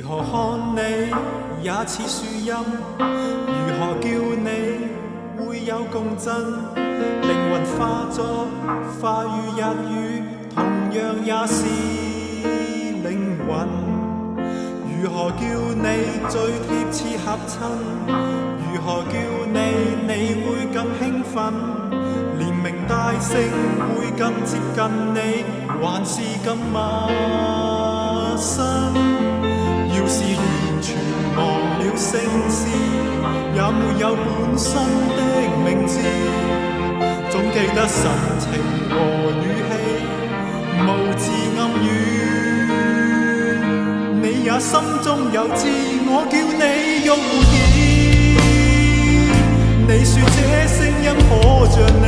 何看你也似樹蔭，如何叫你會有共振？靈魂化作化與日語，同樣也是靈魂。如何叫你最貼切合襯？如何叫你會更興奮？連名帶姓會更接近你，還是咁陌生？要是完全忘了姓氏，也沒有本身的名字，總記得神情和語氣，無字暗語。你也心中有知，我叫你容易。你說這聲音可像你。